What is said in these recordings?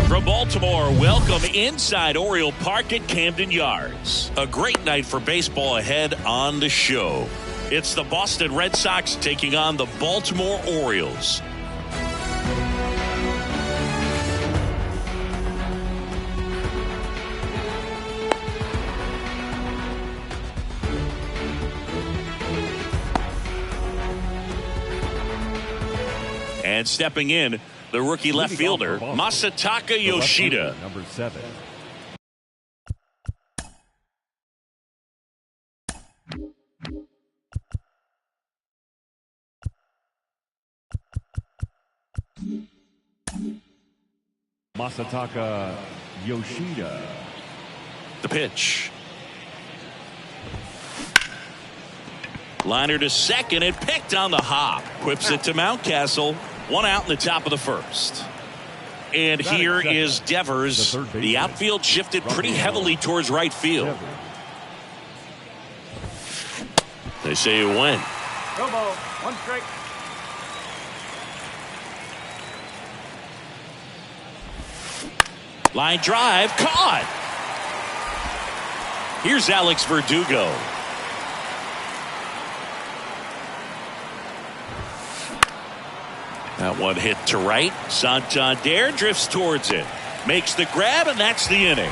From Baltimore, welcome inside Oriole Park at Camden Yards. A great night for baseball ahead on the show. It's the Boston Red Sox taking on the Baltimore Orioles. And stepping in, the rookie left fielder, Masataka Yoshida. Number 7. Masataka Yoshida. The pitch. Liner to second and picked on the hop. Whips it to Mountcastle. 1 out in the top of the first. And here is Devers. The outfield shifted pretty heavily towards right field. They say it went. Go ball. 1 strike. Line drive caught. Here's Alex Verdugo. That one hit to right. Santander drifts towards it. Makes the grab, and that's the inning.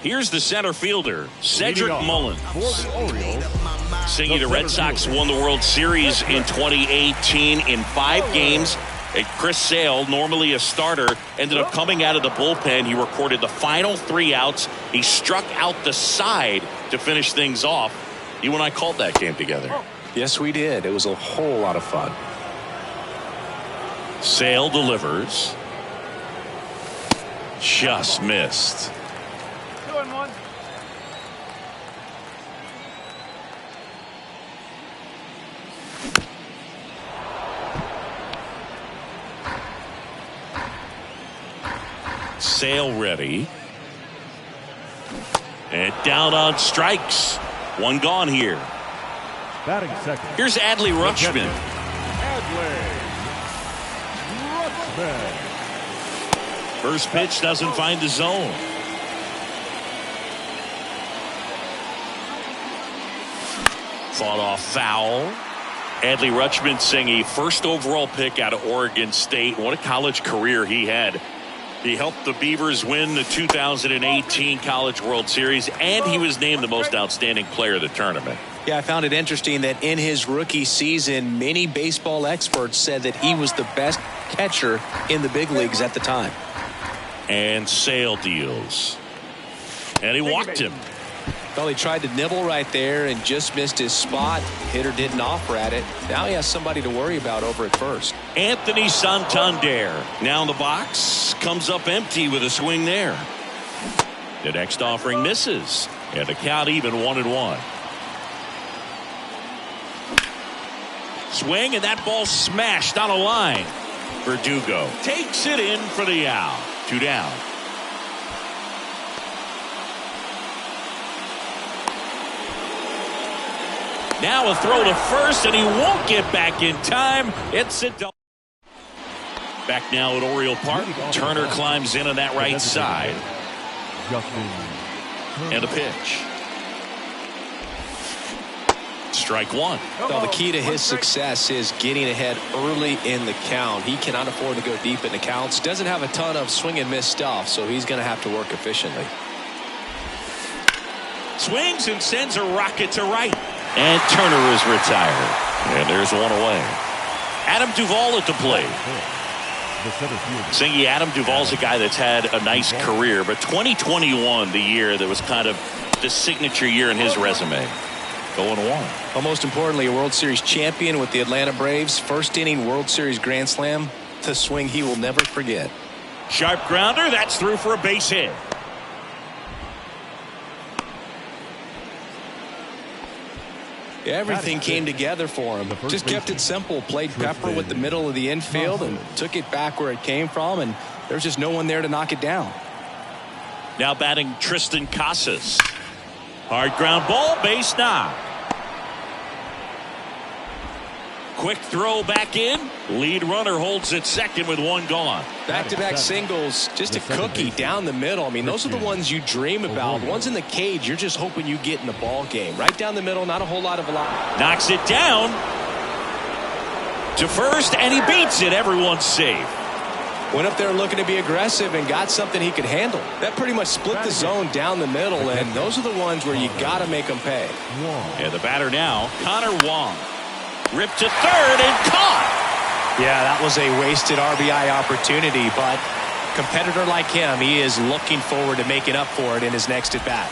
Here's the center fielder, Cedric Mullins. Singing the Red Sox won the World Series in 2018 in 5 games. And Chris Sale, normally a starter, ended up coming out of the bullpen. He recorded the final 3 outs. He struck out the side to finish things off. You and I called that game together. Yes, we did. It was a whole lot of fun. Sale delivers. Just missed. 2-1. Sale ready. And down on strikes. 1 gone here. Batting second. Here's Adley Rutschman. First pitch doesn't find the zone. Fought off foul. Adley Rutschman saying a first overall pick out of Oregon State. What a college career he had. He helped the Beavers win the 2018 College World Series, and he was named the most outstanding player of the tournament. Yeah, I found it interesting that in his rookie season, many baseball experts said that he was the best catcher in the big leagues at the time. And Sale deals. And he walked him. Well, he tried to nibble right there and just missed his spot. Hitter didn't offer at it. Now he has somebody to worry about over at first. Anthony Santander now in the box. Comes up empty with a swing there. The next offering misses. And the count even 1-1. Swing, and that ball smashed on a line. Verdugo takes it in for the out. 2 down. Now a throw to first, and he won't get back in time. It's a double. Back now at Oriole Park. Turner climbs in on that right side. And a pitch. Strike 1. Well, the key to his success is getting ahead early in the count. He cannot afford to go deep in the counts. Doesn't have a ton of swing and miss stuff, so he's going to have to work efficiently. Swings and sends a rocket to right. And Turner is retired. And there's one away. Adam Duvall at the plate. The center fielder. Singy, Adam Duvall's a guy that's had a nice career, but 2021, the year that was kind of the signature year in his resume. 0-1. Well, most importantly, a World Series champion with the Atlanta Braves. First inning World Series grand slam. The swing he will never forget. Sharp grounder. That's through for a base hit. Everything came together for him. Just kept it simple. Played pepper with the middle of the infield and took it back where it came from, and there's just no one there to knock it down. Now batting Tristan Casas. Hard ground ball, base knock. Quick throw back in. Lead runner holds at second with one gone. Back-to-back singles, just a cookie down the middle. I mean, those are the ones you dream about. Ones in the cage, you're just hoping you get in the ball game. Right down the middle, not a whole lot of velocity. Knocks it down to first, and he beats it. Everyone's safe. Went up there looking to be aggressive and got something he could handle. That pretty much split the zone down the middle, and those are the ones where you got to make them pay. And the batter now, Connor Wong. Ripped to third and caught. Yeah, that was a wasted RBI opportunity, but competitor like him, he is looking forward to making up for it in his next at-bat.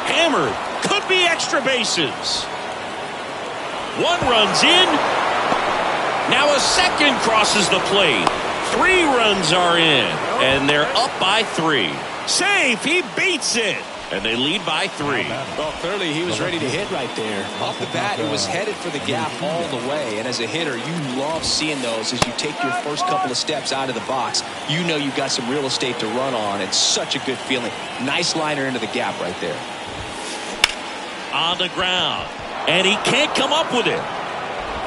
Hammered. Could be extra bases. One runs in. Now a second crosses the plate. 3 runs are in, and they're up by 3. Safe. He beats it. And they lead by 3. Well, clearly he was ready to hit right there. Off the bat, he was headed for the gap all the way. And as a hitter, you love seeing those as you take your first couple of steps out of the box. You know you've got some real estate to run on. It's such a good feeling. Nice liner into the gap right there. On the ground. And he can't come up with it.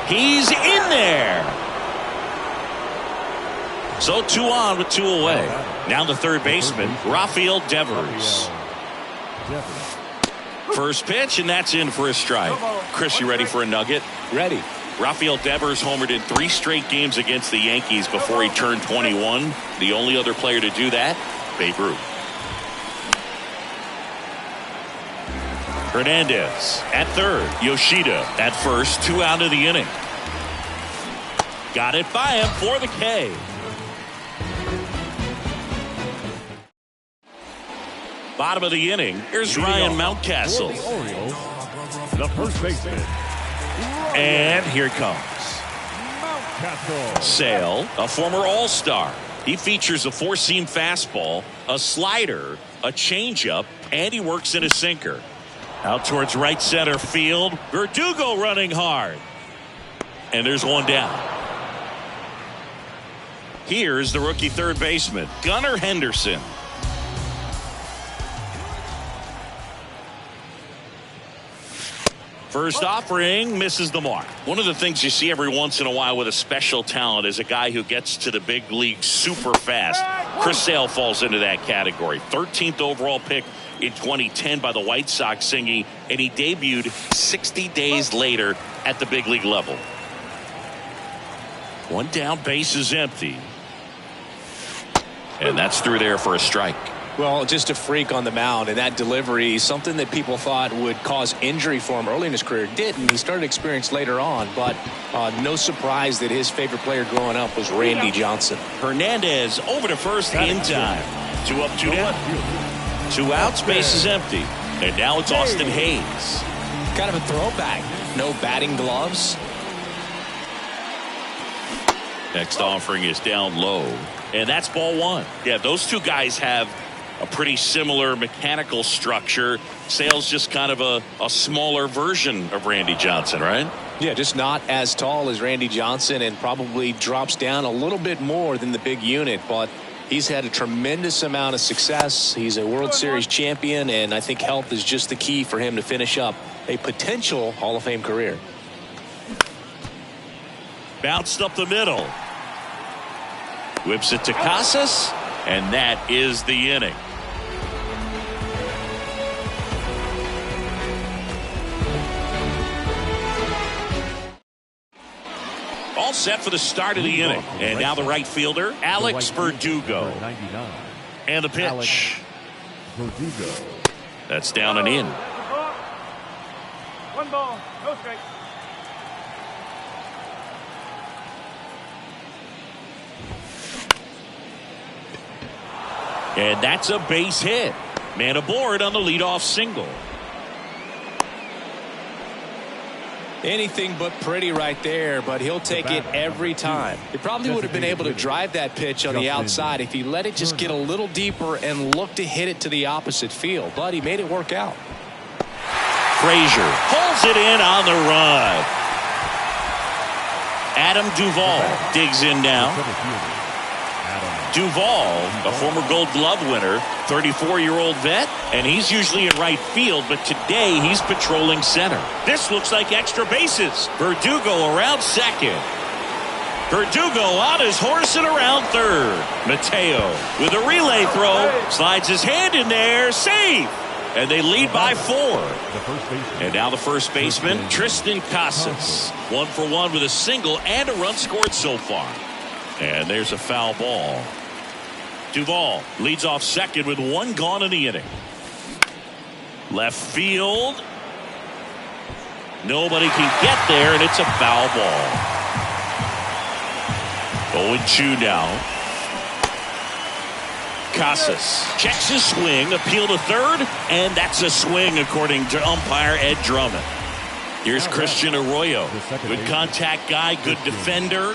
He's in there. So 2 on with 2 away. Now the third baseman, Rafael Devers. First pitch, and that's in for a strike. Chris, you ready for a nugget? Ready. Rafael Devers homered in 3 straight games against the Yankees before he turned 21. The only other player to do that, Babe Ruth. Hernandez at third. Yoshida at first. 2 out of the inning. Got it by him for the K. Bottom of the inning. Here's Ryan Mountcastle. For the Orioles, the first baseman. And here it comes. Mountcastle. Sale, a former All-Star. He features a 4-seam fastball, a slider, a changeup, and he works in a sinker. Out towards right center field. Verdugo running hard. And there's one down. Here's the rookie third baseman, Gunnar Henderson. First offering misses the mark. One of the things you see every once in a while with a special talent is a guy who gets to the big league super fast. Chris Sale falls into that category. 13th overall pick in 2010 by the White Sox, Singy, and he debuted 60 days later at the big league level. One down, base is empty. And that's through there for a strike. Well, just a freak on the mound, and that delivery, something that people thought would cause injury for him early in his career, didn't. He started to experience later on, but no surprise that his favorite player growing up was Randy Johnson. Hernandez over to first in time. 2 up, 2 down. 2 outs, base is empty. And now it's Austin Hayes. Kind of a throwback. No batting gloves. Next offering is down low. And that's ball 1. Yeah, those 2 guys have a pretty similar mechanical structure. Sale's just kind of a smaller version of Randy Johnson, right? Yeah, just not as tall as Randy Johnson and probably drops down a little bit more than the big unit, but he's had a tremendous amount of success. He's a World Series champion, and I think health is just the key for him to finish up a potential Hall of Fame career. Bounced up the middle. Whips it to Casas, and that is the inning. All set for the start of the inning. And now the right fielder, Alex Verdugo. And the pitch. Verdugo. That's down and in. 1 ball, no strike. And that's a base hit. Man aboard on the leadoff single. Anything but pretty right there, but he'll take it every time. He probably would have been able to drive that pitch on the outside if he let it just get a little deeper and look to hit it to the opposite field, but he made it work out. Frazier pulls it in on the run. Adam Duvall digs in now. Duvall, a former Gold Glove winner, 34-year-old vet, and he's usually in right field, but today he's patrolling center. This looks like extra bases. Verdugo around second. Verdugo on his horse and around third. Mateo with a relay throw, slides his hand in there, safe. And they lead by 4. And now the first baseman, Tristan Casas. 1 for 1 with a single and a run scored so far. And there's a foul ball. Duvall leads off second with 1 gone in the inning. Left field. Nobody can get there, and it's a foul ball. 0-2 now. Casas checks his swing, appeal to third, and that's a swing according to umpire Ed Drummond. Here's Christian Arroyo. Good contact guy, good defender.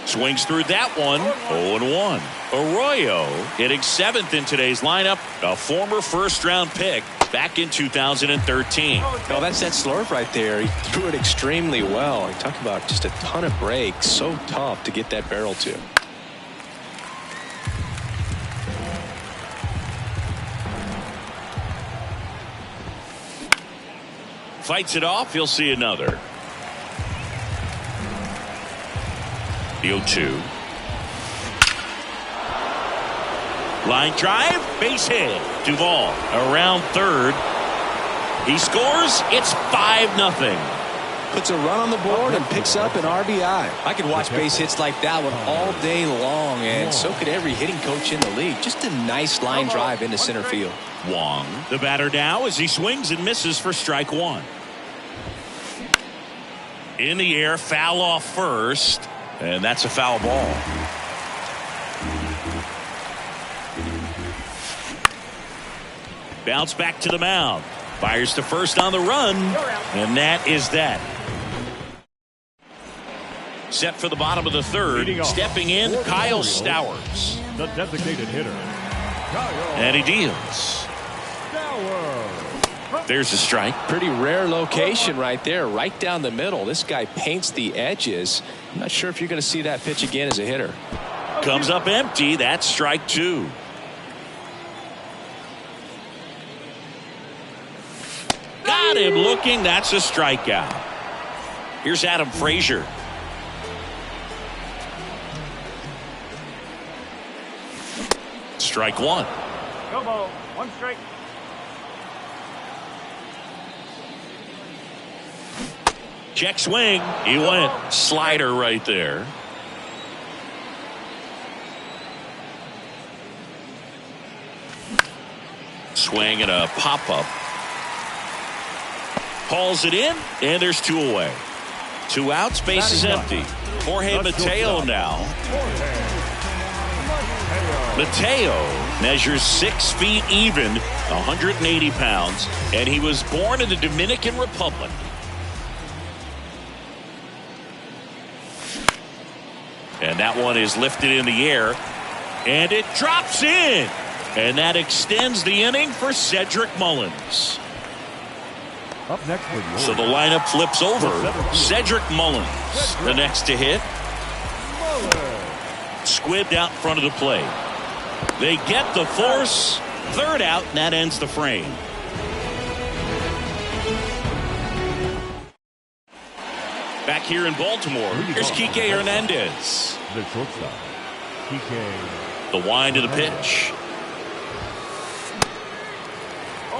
Swings through that one. 0-1. Arroyo hitting 7th in today's lineup. A former first-round pick back in 2013. Oh, that's that slurve right there. He threw it extremely well. I talk about just a ton of breaks. So tough to get that barrel to. Fights it off. He'll see another. The 0-2. Line drive, base hit. Duvall around third. He scores. It's 5-0. Puts a run on the board and picks up an RBI. I could watch base hits like that one all day long, and so could every hitting coach in the league. Just a nice line drive into center field. Wong, the batter now, as he swings and misses for strike 1. In the air, foul off first. And that's a foul ball. Bounce back to the mound. Fires to first on the run. And that is that. Set for the bottom of the third. Stepping in, Kyle Stowers. The designated hitter. And he deals. There's a strike. Pretty rare location right there, right down the middle. This guy paints the edges. I'm not sure if you're going to see that pitch again as a hitter. Comes up empty. That's strike 2. Got him looking. That's a strikeout. Here's Adam Frazier. Strike 1. Go ball. 1 strike. Check swing. He went slider right there. Swing and a pop-up. Hauls it in, and there's 2 away. 2 outs, base is empty. Jorge Mateo now. Mateo measures 6 feet even, 180 pounds, and he was born in the Dominican Republic. And that one is lifted in the air, and it drops in. And that extends the inning for Cedric Mullins. Up next for the So the lineup flips over. Cedric Mullins, the next to hit. Squibbed out front of the plate. They get the force. 3rd out, and that ends the frame. Back here in Baltimore, here's Kike Hernandez. The shortstop, Kike. The wind of the pitch.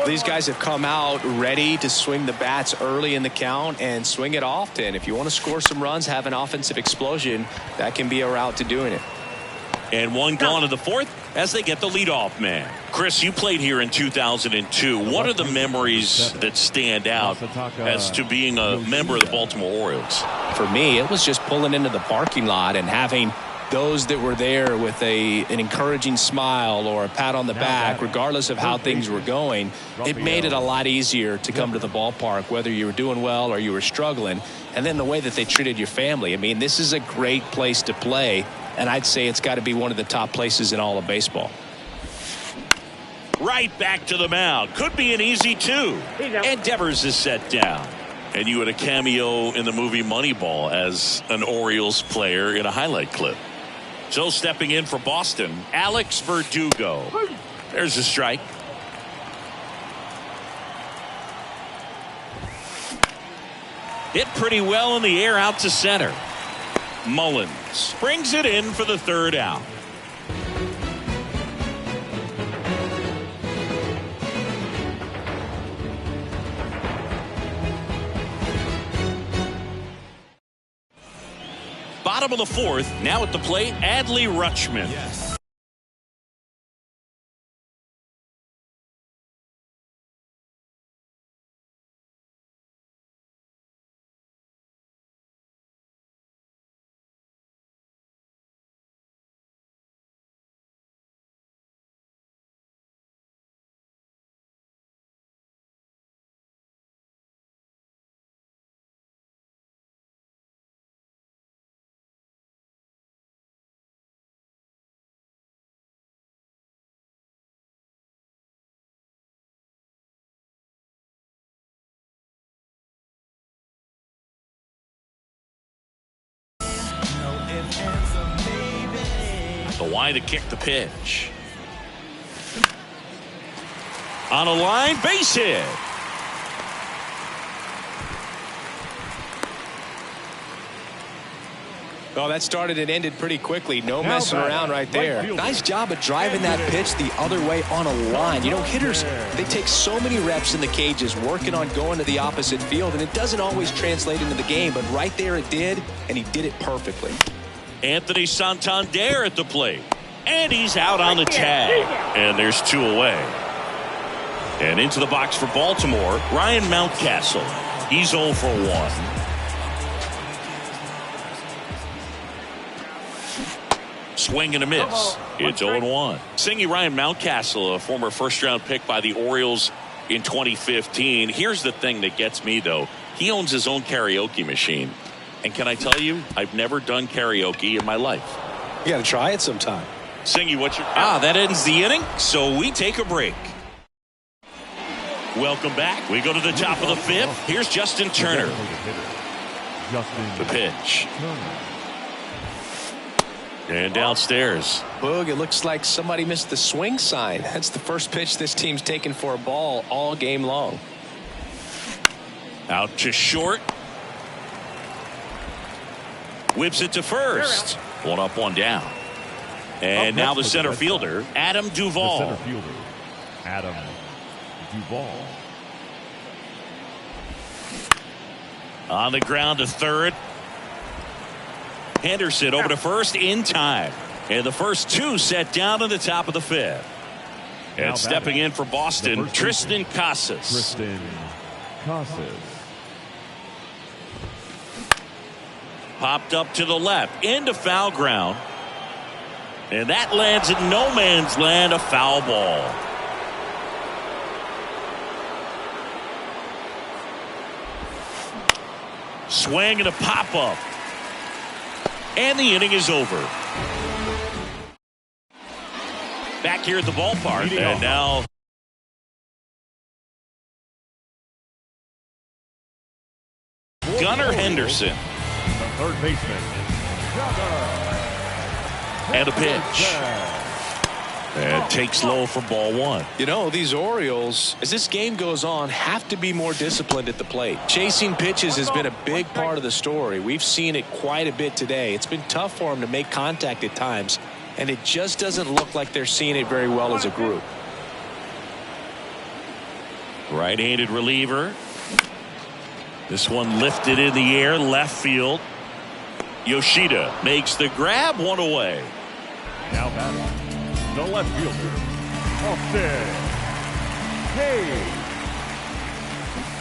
These guys have come out ready to swing the bats early in the count and swing it often. If you want to score some runs, have an offensive explosion, that can be a route to doing it. And 1 gone in the 4th as they get the leadoff man. Chris, you played here in 2002. What are the memories that stand out as to being a member of the Baltimore Orioles? For me, it was just pulling into the parking lot and having those that were there with an encouraging smile or a pat on the back, regardless of how things were going, it made it a lot easier to come to the ballpark, whether you were doing well or you were struggling. And then the way that they treated your family. I mean, this is a great place to play, and I'd say it's got to be one of the top places in all of baseball. Right back to the mound. Could be an easy two. And Devers is set down. And you had a cameo in the movie Moneyball as an Orioles player in a highlight clip. So stepping in for Boston, Alex Verdugo. There's a strike. Hit pretty well in the air out to center. Mullins brings it in for the third out. Bottom of the fourth, now at the plate, Adley Rutschman. Yes. The wide to kick the pitch. On a line, base hit. Oh, that started and ended pretty quickly. No messing around right there. Nice job of driving that pitch the other way on a line. You know, hitters, they take so many reps in the cages working on going to the opposite field, and it doesn't always translate into the game, but right there it did, and he did it perfectly. Anthony Santander at the plate. And he's out on the tag. And there's two away. And into the box for Baltimore, Ryan Mountcastle. He's 0 for 1. Swing and a miss. It's 0-1. Singing Ryan Mountcastle, a former first-round pick by the Orioles in 2015. Here's the thing that gets me, though. He owns his own karaoke machine. And can I tell you, I've never done karaoke in my life. You got to try it sometime. Singy, what's your... that ends the inning, so we take a break. Welcome back. We go to the top of the fifth. Here's Justin Turner. The pitch. And downstairs. Boog, it looks like somebody missed the swing sign. That's the first pitch this team's taken for a ball all game long. Out to short. Whips it to first. One up, one down. And now the center fielder, Adam Duvall. The center fielder, Adam Duvall. On the ground to third. Henderson over to first in time. And the first two set down in the top of the fifth. And stepping in for Boston, Tristan Casas. Tristan Casas. Popped up to the left, into foul ground. And that lands in no man's land, a foul ball. Swing and a pop-up. And the inning is over. Back here at the ballpark, and now Gunnar Henderson. The third baseman, and a pitch. And takes low for ball one. You know, these Orioles, as this game goes on, have to be more disciplined at the plate. Chasing pitches has been a big part of the story. We've seen it quite a bit today. It's been tough for them to make contact at times, and it just doesn't look like they're seeing it very well as a group. Right-handed reliever. This one lifted in the air, left field. Yoshida makes the grab, one away. now batting, the left fielder, Austin Hayes.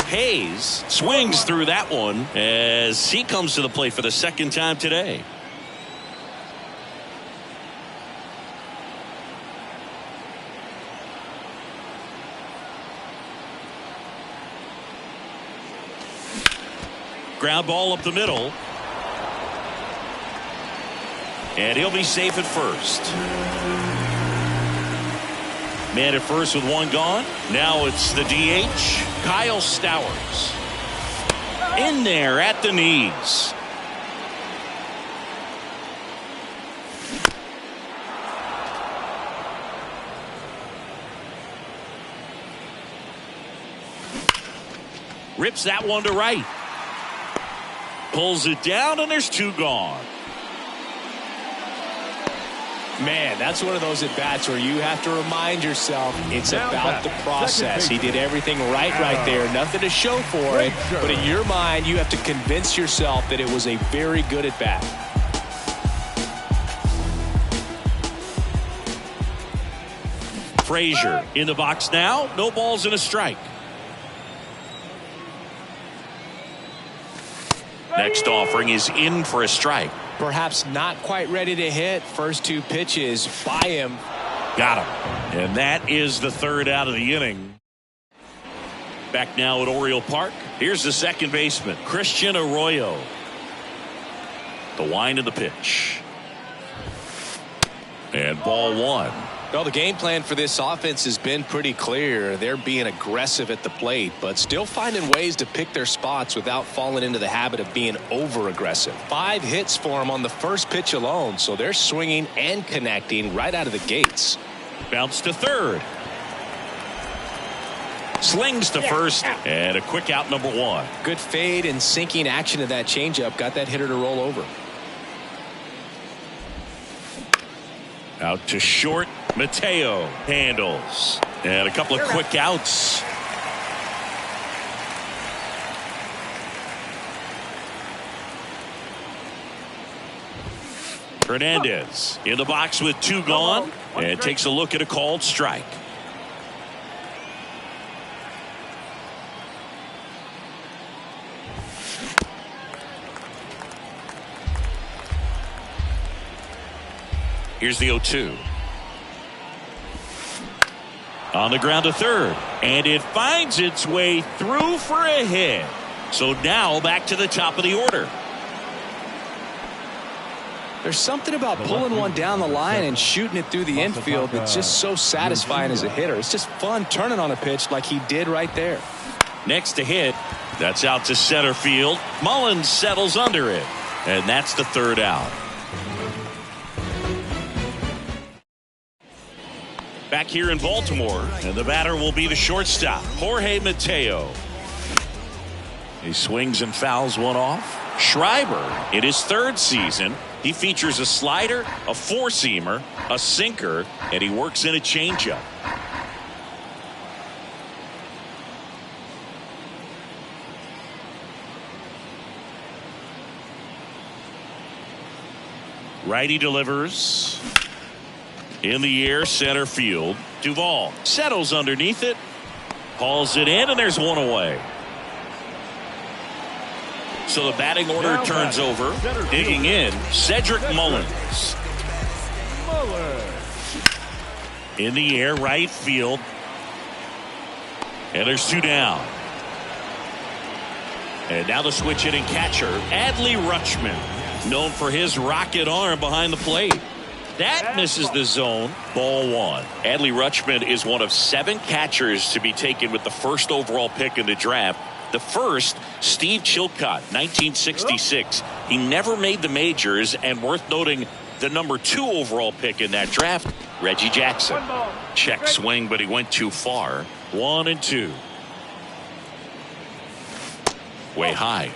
Hayes swings through that one as he comes to the plate for the second time today. Ground ball up the middle. And he'll be safe at first. Man at first with one gone. Now it's the DH, Kyle Stowers. In there at the knees. Rips that one to right. Pulls it down, and there's two gone. Man, that's one of those at-bats where you have to remind yourself it's about the process. He did everything right there. Nothing to show for it. But in your mind, you have to convince yourself that it was a very good at-bat. Frazier in the box now. No balls and a strike. Next offering is in for a strike. Perhaps not quite ready to hit. First two pitches by him. Got him. And that is the third out of the inning. Back now at Oriole Park. Here's the second baseman, Christian Arroyo. The wind of the pitch. And ball one. Well, the game plan for this offense has been pretty clear. They're being aggressive at the plate, but still finding ways to pick their spots without falling into the habit of being over-aggressive. 5 hits for them on the first pitch alone, so they're swinging and connecting right out of the gates. Bounce to third. Slings to first, and a quick out, number one. Good fade and sinking action of that changeup got that hitter to roll over. Out to short. Mateo handles. And a couple of quick outs. Hernandez in the box with 2 gone. And takes a look at a called strike. Here's the 0-2. On the ground to third. And it finds its way through for a hit. So now back to the top of the order. There's something about pulling one down the line and shooting it through the infield that's just so satisfying as a hitter. It's just fun turning on a pitch like he did right there. Next to hit. That's out to center field. Mullins settles under it. And that's the third out. Back here in Baltimore, and the batter will be the shortstop, Jorge Mateo. He swings and fouls one off. Schreiber, in his third season, he features a slider, a four-seamer, a sinker, and he works in a changeup. Righty delivers. In the air, center field. Duvall settles underneath it. Hauls it in, and there's one away. So the batting order turns over. Digging in, Cedric Mullins. In the air, right field. And there's 2 down. And now the switch hitting catcher, Adley Rutschman, known for his rocket arm behind the plate. That misses the zone. Ball 1. Adley Rutschman is one of 7 catchers to be taken with the first overall pick in the draft. The first, Steve Chilcott, 1966. He never made the majors, and worth noting, the number 2 overall pick in that draft, Reggie Jackson. Check swing, but he went too far. 1-2. Way high.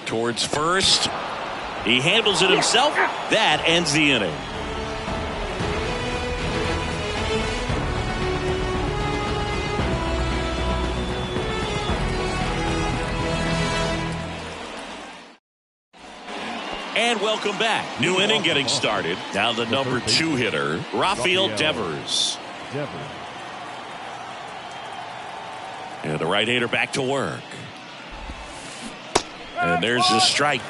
Towards first. He handles it himself. That ends the inning. And welcome back. New inning getting started. Now the number 2 hitter, Rafael Devers. And the right-hander back to work. And there's the strike.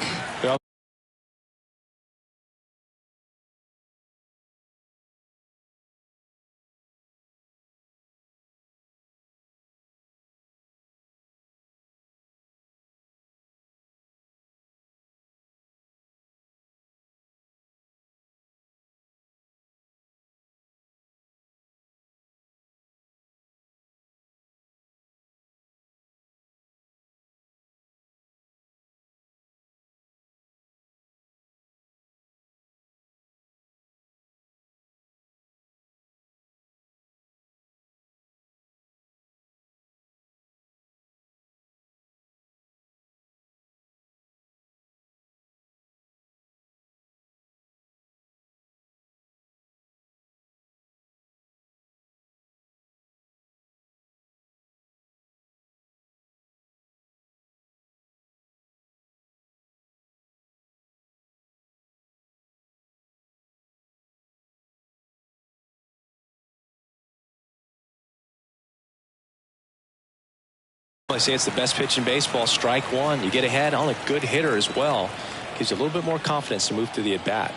I say it's the best pitch in baseball. Strike one. You get ahead on a good hitter as well. Gives you a little bit more confidence to move through the at-bat.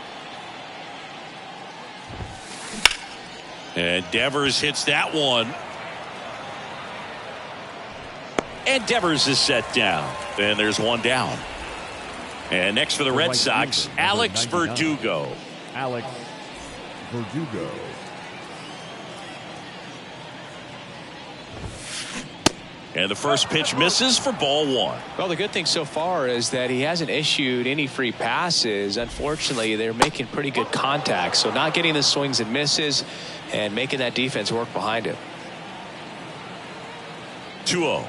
And Devers hits that one. And Devers is set down. And there's one down. And next for the Red Sox, Alex Verdugo. Alex Verdugo. And the first pitch misses for ball one. Well, the good thing so far is that he hasn't issued any free passes. Unfortunately, they're making pretty good contact. So not getting the swings and misses and making that defense work behind him. 2-0.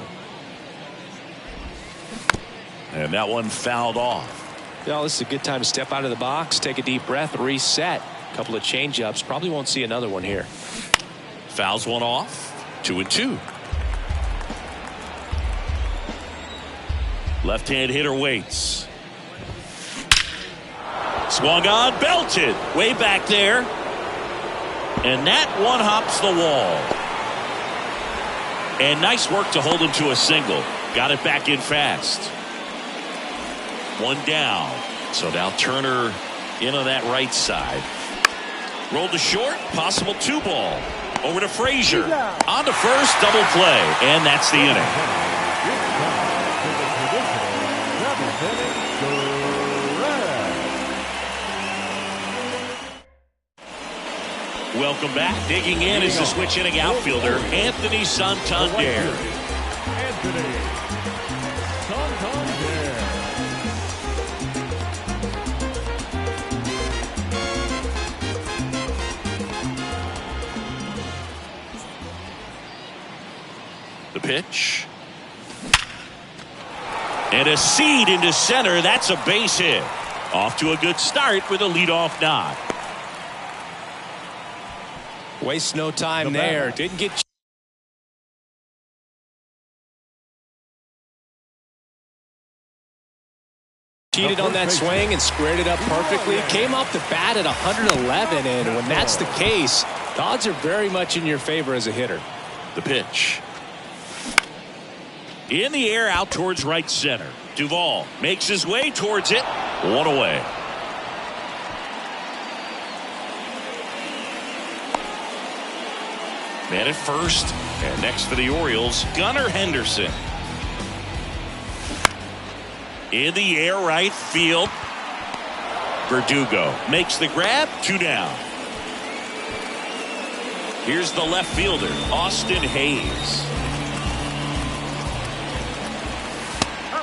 And that one fouled off. Well, this is a good time to step out of the box, take a deep breath, reset. A couple of change-ups. Probably won't see another one here. Fouls one off. 2-2. Left-hand hitter waits. Swung on, belted. Way back there. And that one hops the wall. And nice work to hold him to a single. Got it back in fast. One down. So now Turner in on that right side. Rolled to short. Possible 2-ball. Over to Frazier. On to first. Double play. And that's the inning. Welcome back. Digging in is the switch hitting outfielder, Anthony Santander. Anthony Santander. The pitch. And a seed into center. That's a base hit. Off to a good start with a leadoff knock. Waste no time there. Didn't get cheated on that swing and squared it up perfectly. Came off the bat at 111, and when that's the case, the odds are very much in your favor as a hitter. The pitch. In the air out towards right center. Duvall makes his way towards it. One away. Man at first. And next for the Orioles, Gunnar Henderson. In the air right field. Verdugo makes the grab. 2 down. Here's the left fielder, Austin Hayes.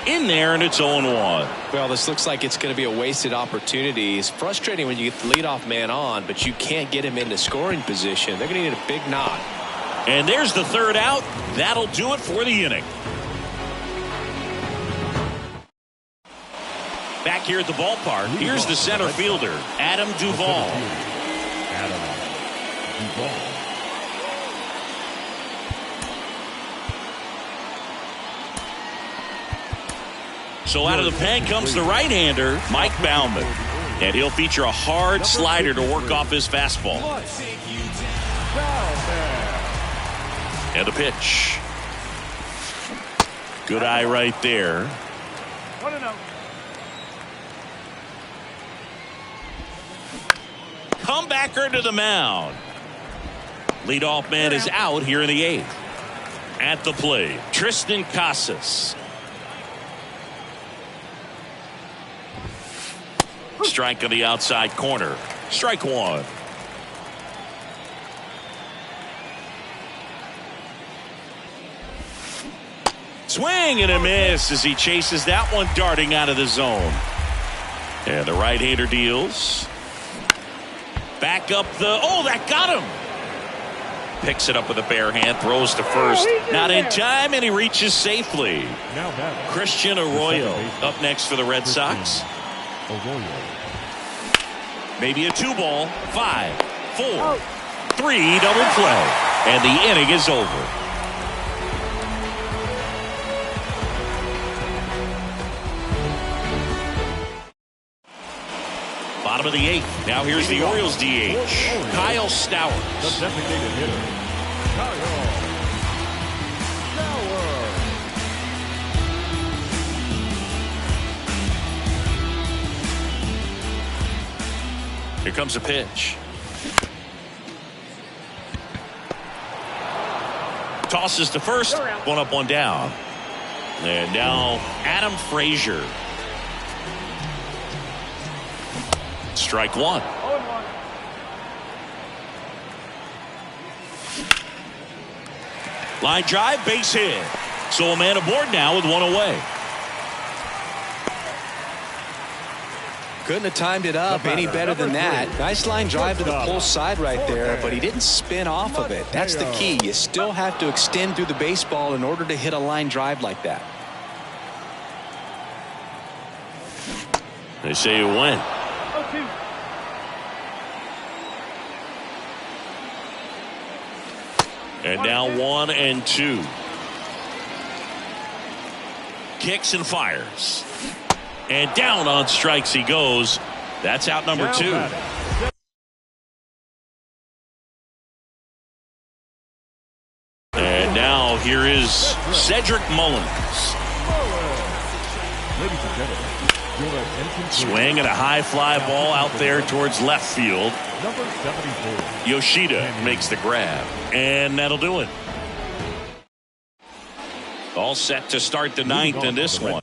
In there, and it's 0-1. Well, this looks like it's going to be a wasted opportunity. It's frustrating when you get the leadoff man on, but you can't get him into scoring position. They're going to need a big knock. And there's the third out. That'll do it for the inning. Back here at the ballpark, here's the center fielder, Adam Duvall. Adam Duvall. So out of the pen comes the right-hander, Mike Baumann. And he'll feature a hard slider to work off his fastball. And a pitch. Good eye right there. 1-0. Comebacker to the mound. Leadoff man is out here in the 8th. At the plate, Tristan Casas. Strike on the outside corner. Strike one. Swing and a miss as he chases that one darting out of the zone. And the right-hander deals. Back up the... Oh, that got him. Picks it up with a bare hand. Throws to first. Not in time, and he reaches safely. Christian Arroyo up next for the Red Sox. Maybe a 2-ball. 5, 4, 3 double play. And the inning is over. Bottom of the 8th. Now here's the Orioles DH. Kyle Stowers. The designated hitter, Kyle Stowers. Here comes a pitch. Tosses to first. One up, one down. And now Adam Frazier. Strike one. 0-1. Line drive, base hit. So a man aboard now with one away. Couldn't have timed it up any better than that. Nice line drive to the pull side right there, but he didn't spin off of it. That's the key. You still have to extend through the baseball in order to hit a line drive like that. They say you win. 0-2. And now 1-2. Kicks and fires. And down on strikes he goes. That's out number two. And now here is Cedric Mullins. Ladies and gentlemen, your attention, please. Swing and a high fly ball out there towards left field. Number 74. Yoshida makes the grab. And that'll do it. All set to start the ninth in this one.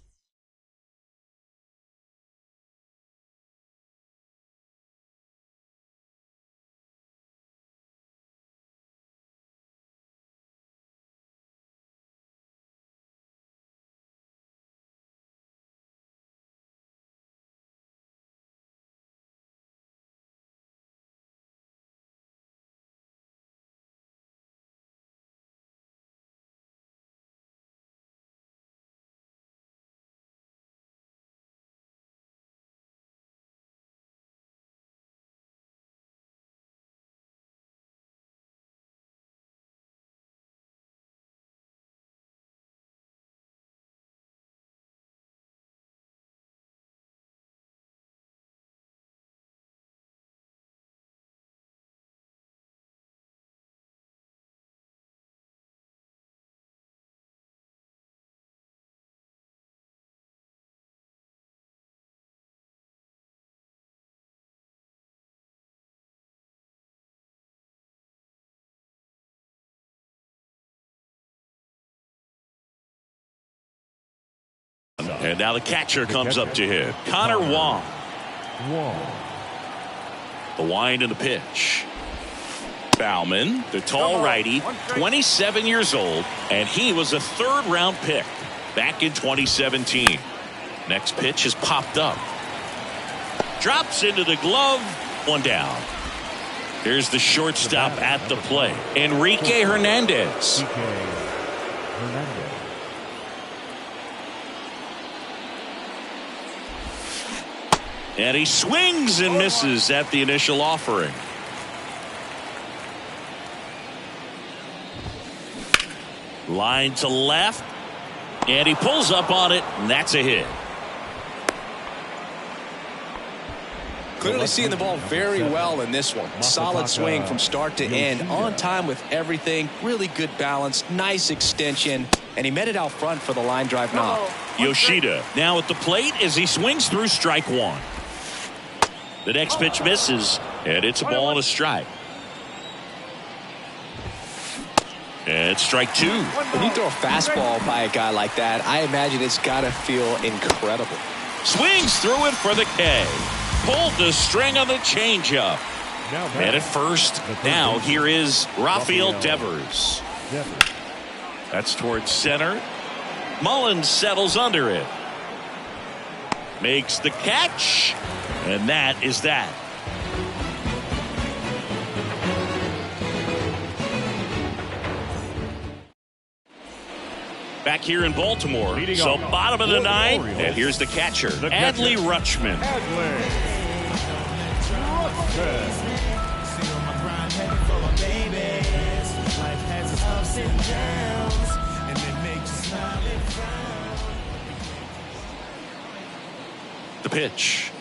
And now the catcher comes up to hit. Connor Wong. The wind and the pitch. Bauman, the tall righty, 27 years old, and he was a third-round pick back in 2017. Next pitch has popped up. Drops into the glove. One down. Here's the shortstop at the plate, Enrique Hernandez. And he swings and misses at the initial offering. Line to left. And he pulls up on it, and that's a hit. Clearly seeing the ball very well in this one. Solid swing from start to end. On time with everything. Really good balance. Nice extension. And he met it out front for the line drive knock. Yoshida now at the plate as he swings through strike one. The next pitch misses, and it's a ball and a strike. And it's strike two. When you throw a fastball by a guy like that, I imagine it's got to feel incredible. Swings through it for the K. Pulled the string on the changeup. And at first, now here is Rafael Devers. That's towards center. Mullins settles under it. Makes the catch. And that is that. Back here in Baltimore. So bottom of the ninth. And here's the catcher, Adley Rutschman. The pitch.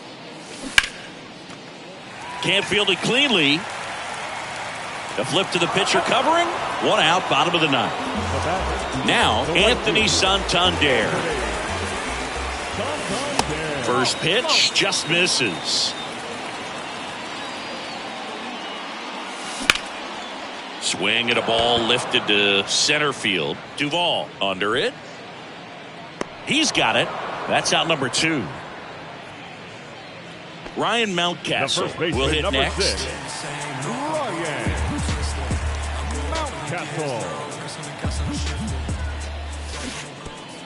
Can't field it cleanly. The flip to the pitcher covering. One out, bottom of the ninth. Now, Anthony Santander. First pitch just misses. Swing and a ball lifted to center field. Duvall under it. He's got it. That's out number 2. Ryan Mountcastle will hit next. 6. Ryan Mountcastle.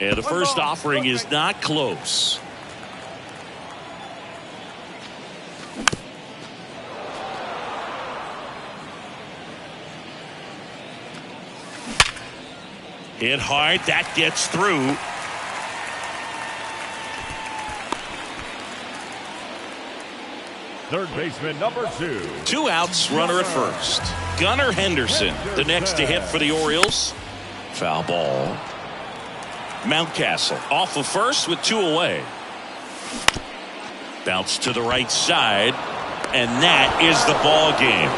And the first offering is not close. Hit hard. That gets through. Third baseman number 2. 2 outs, runner at first. Gunnar Henderson, the next to hit for the Orioles. Foul ball. Mountcastle off of first with 2 away. Bounce to the right side, and that is the ball game.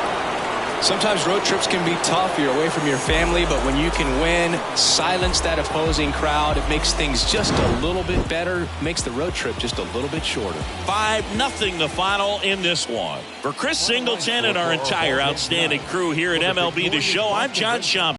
Sometimes road trips can be tough. You're away from your family, but when you can win, silence that opposing crowd, it makes things just a little bit better, makes the road trip just a little bit shorter. 5-0 the final in this one. For Chris Singleton and our entire outstanding crew here at MLB The Show, I'm John Schaum.